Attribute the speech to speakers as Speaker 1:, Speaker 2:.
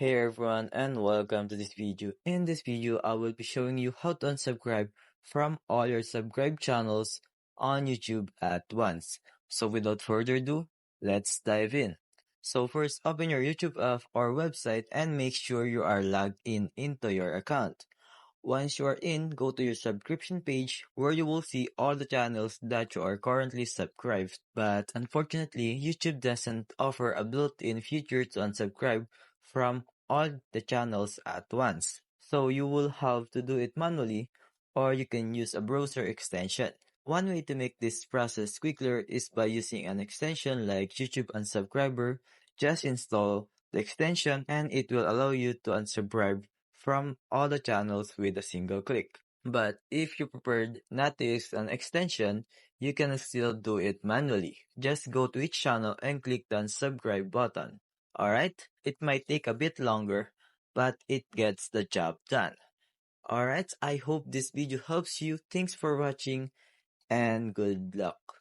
Speaker 1: Hey everyone and welcome to this video. In this video, I will be showing you how to unsubscribe from all your subscribed channels on YouTube at once. So without further ado, let's dive in. So first, open your YouTube app or website and make sure you are logged in into your account. Once you are in, go to your subscription page where you will see all the channels that you are currently subscribed. But unfortunately, YouTube doesn't offer a built-in feature to unsubscribe from all the channels at once. So you will have to do it manually or you can use a browser extension. One way to make this process quicker is by using an extension like YouTube Unsubscriber. Just install the extension and it will allow you to unsubscribe from all the channels with a single click. But if you preferred not to use an extension, you can still do it manually. Just go to each channel and click the unsubscribe button. Alright? It might take a bit longer, but it gets the job done. Alright, I hope this video helps you. Thanks for watching and good luck.